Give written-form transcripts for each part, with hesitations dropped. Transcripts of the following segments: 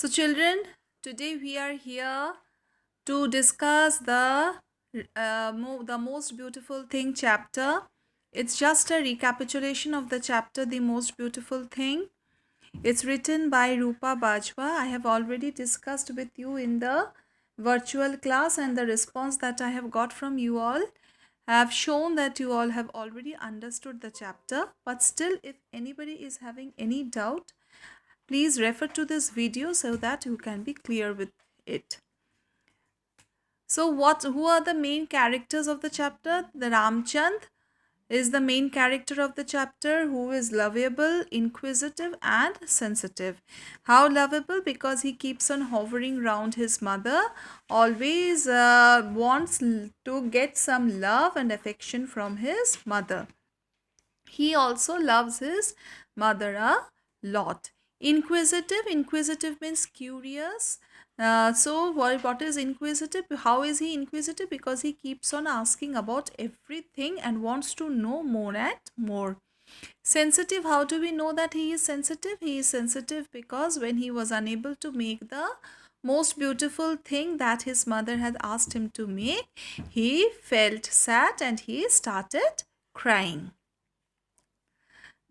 So children, today we are here to discuss the most beautiful thing chapter. It's just a recapitulation of the chapter, the most beautiful thing. It's written by Rupa Bajwa. I have already discussed with you in the virtual class, and the response that I have got from you all have shown that you all have already understood the chapter. But still, if anybody is having any doubt, please refer to this video so that you can be clear with it. So who are the main characters of the chapter? The Ramchand is the main character of the chapter, who is lovable, inquisitive and sensitive. How lovable? Because he keeps on hovering around his mother, always wants to get some love and affection from his mother. He also loves his mother a lot. Inquisitive means curious. So what is inquisitive? How is he inquisitive? Because he keeps on asking about everything and wants to know more and more. Sensitive, how do we know that he is sensitive? He is sensitive because when he was unable to make the most beautiful thing that his mother had asked him to make, he felt sad and he started crying.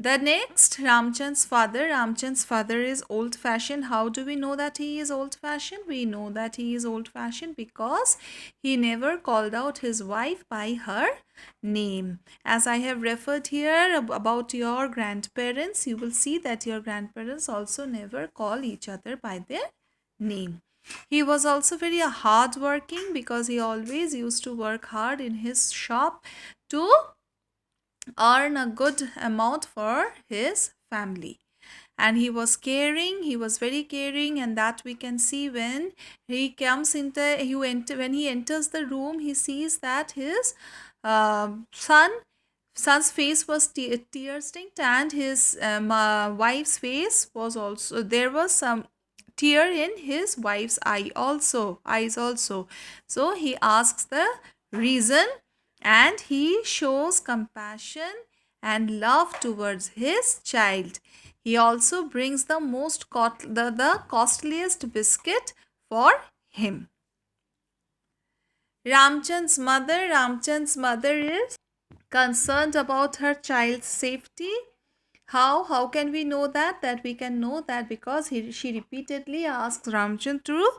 The next, Ramchand's father. Ramchand's father is old-fashioned. How do we know that he is old-fashioned? We know that he is old-fashioned because he never called out his wife by her name. As I have referred here about your grandparents, you will see that your grandparents also never call each other by their name. He was also very hard-working because he always used to work hard in his shop to earn a good amount for his family. And he was caring, he was very caring, and that we can see when he comes into when he enters the room, he sees that his son's face was tear stained, and his wife's face was also, there was some tear in his wife's eyes also. So he asks the reason, and he shows compassion and love towards his child. He also brings the costliest biscuit for him. Ramchand's mother is concerned about her child's safety. How can we know that? That we can know that because she repeatedly asks Ramchand to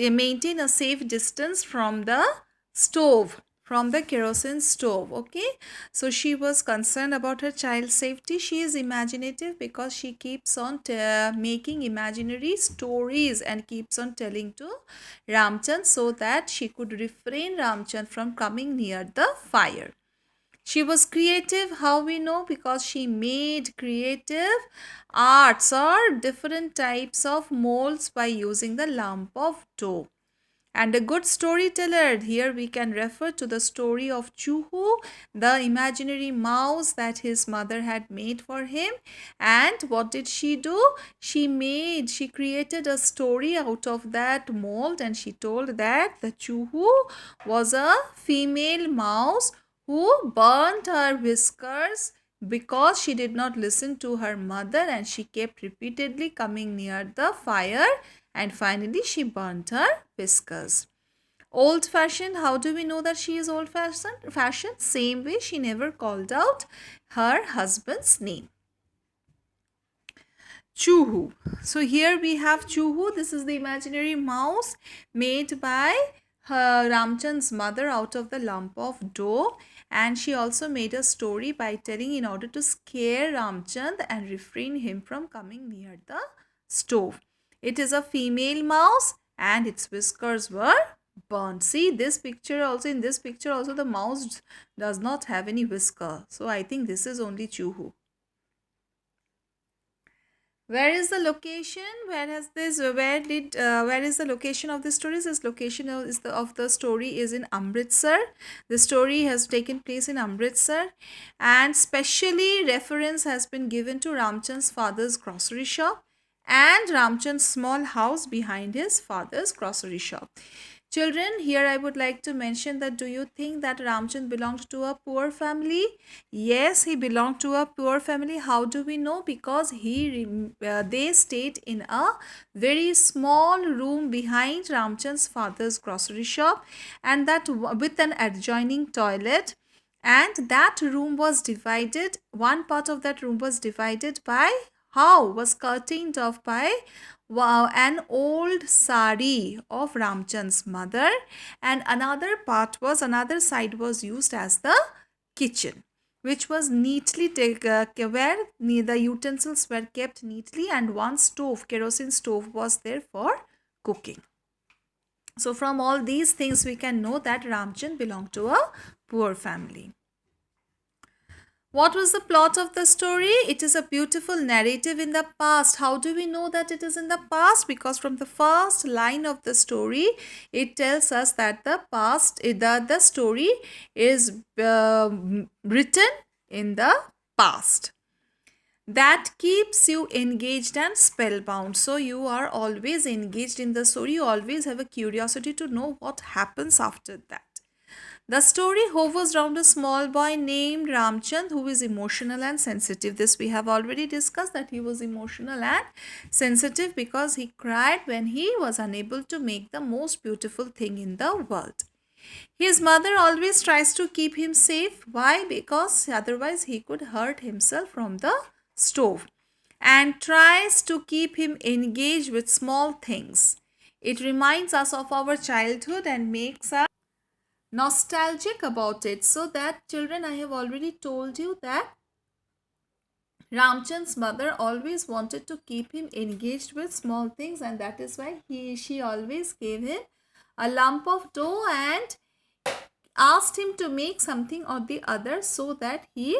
maintain a safe distance from the stove, from the kerosene stove. Okay, so she was concerned about her child's safety. She is imaginative because she keeps on making imaginary stories and keeps on telling to Ramchand so that she could refrain Ramchand from coming near the fire. She was creative. How we know? Because she made creative arts or different types of molds by using the lump of dough. And a good storyteller, here we can refer to the story of Chuhu, the imaginary mouse that his mother had made for him. And what did she do? She created a story out of that mold, and she told that the Chuhu was a female mouse who burnt her whiskers because she did not listen to her mother, and she kept repeatedly coming near the fire, and finally she burnt her whiskers. Old-fashioned, how do we know that she is old-fashioned? Same way, she never called out her husband's name. Chuhu. So here we have Chuhu. This is the imaginary mouse made by Ramchand's mother out of the lump of dough, and she also made a story by telling in order to scare Ramchand and refrain him from coming near the stove. It is a female mouse and its whiskers were burnt. See this picture also, in this picture also the mouse does not have any whisker. So I think this is only Chuhu. Where is the location? Where is the location of this story? This location of the story is in Amritsar. The story has taken place in Amritsar, and specially reference has been given to Ramchand's father's grocery shop and Ramchand's small house behind his father's grocery shop. Children, here I would like to mention that do you think that Ramchand belonged to a poor family? Yes, he belonged to a poor family. How do we know? Because they stayed in a very small room behind Ramchand's father's grocery shop, and that with an adjoining toilet, and that room was divided, one part of that room was divided by, how was curtained off by, wow, an old sari of Ramchand's mother, and another side was used as the kitchen, which was neatly where the utensils were kept neatly, and one stove, kerosene stove, was there for cooking. So from all these things we can know that Ramchand belonged to a poor family. What was the plot of the story? It is a beautiful narrative in the past. How do we know that it is in the past? Because from the first line of the story, it tells us that the story is written in the past. That keeps you engaged and spellbound. So you are always engaged in the story. You always have a curiosity to know what happens after that. The story hovers around a small boy named Ramchand who is emotional and sensitive. This we have already discussed, that he was emotional and sensitive because he cried when he was unable to make the most beautiful thing in the world. His mother always tries to keep him safe. Why? Because otherwise he could hurt himself from the stove, and tries to keep him engaged with small things. It reminds us of our childhood and makes us nostalgic about it. So that, children, I have already told you that Ramchand's mother always wanted to keep him engaged with small things, and that is why she always gave him a lump of dough and asked him to make something or the other so that he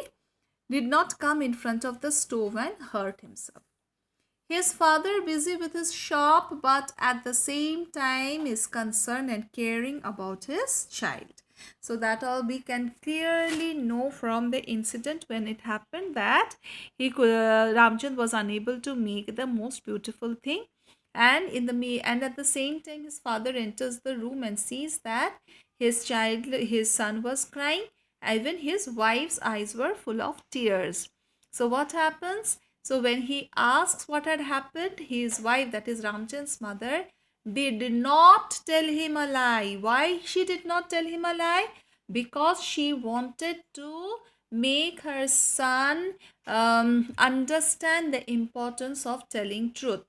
did not come in front of the stove and hurt himself. His father, busy with his shop, but at the same time is concerned and caring about his child. So that all we can clearly know from the incident when it happened, that Ramchand was unable to make the most beautiful thing, and at the same time his father enters the room and sees that his son was crying. Even his wife's eyes were full of tears. So what happens? So when he asks what had happened, his wife, that is Ramchand's mother, did not tell him a lie. Why she did not tell him a lie? Because she wanted to make her son understand the importance of telling truth.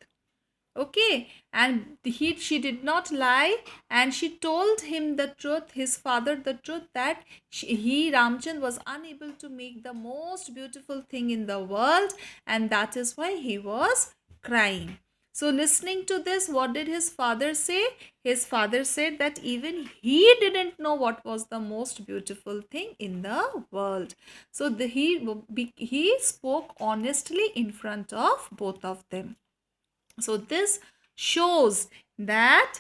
Okay, and she did not lie, and she told him the truth, his father the truth, that Ramchand was unable to make the most beautiful thing in the world, and that is why he was crying. So listening to this, what did his father say? His father said that even he didn't know what was the most beautiful thing in the world. So he spoke honestly in front of both of them. So this shows that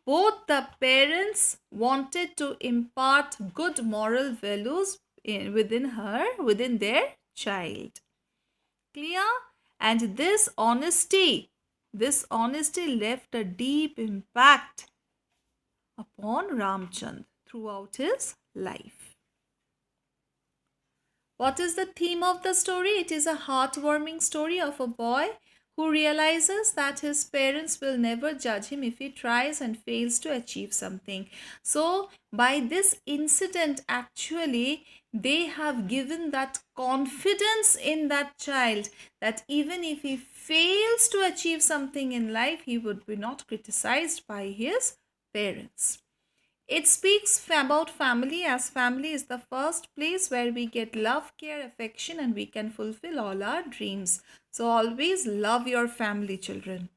both the parents wanted to impart good moral values within their child. Clear? And this honesty left a deep impact upon Ramchand throughout his life. What is the theme of the story? It is a heartwarming story of a boy who realizes that his parents will never judge him if he tries and fails to achieve something. So, by this incident, actually, they have given that confidence in that child that even if he fails to achieve something in life, he would be not criticized by his parents. It speaks about family, as family is the first place where we get love, care, affection, and we can fulfill all our dreams. So always love your family, children.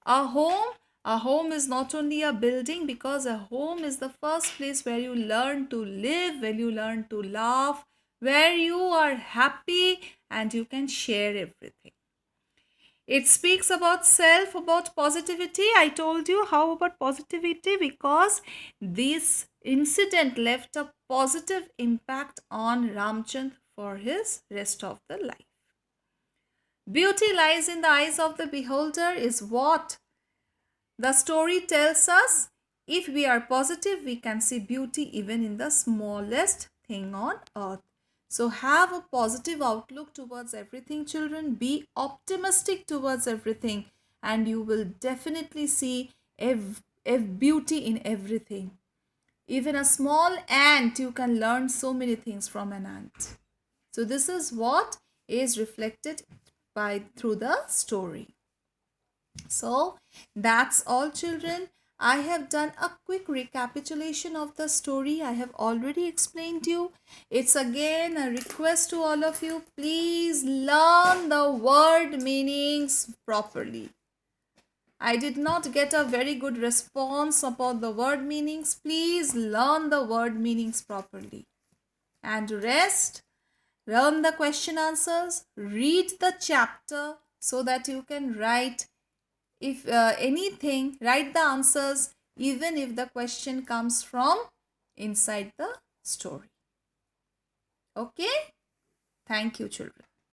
A home is not only a building, because a home is the first place where you learn to live, where you learn to laugh, where you are happy and you can share everything. It speaks about self, about positivity. I told you how about positivity, because this incident left a positive impact on Ramchand for his rest of the life. Beauty lies in the eyes of the beholder is what the story tells us. If we are positive, we can see beauty even in the smallest thing on earth. So have a positive outlook towards everything, children. Be optimistic towards everything, and you will definitely see beauty in everything. Even a small ant, you can learn so many things from an ant. So this is what is reflected by through the story. So that's all, children. I have done a quick recapitulation of the story. I have already explained you. It's again a request to all of you. Please learn the word meanings properly. I did not get a very good response about the word meanings. Please learn the word meanings properly. And rest, learn the question answers, read the chapter so that you can write if anything, write the answers even if the question comes from inside the story. Okay? Thank you, children.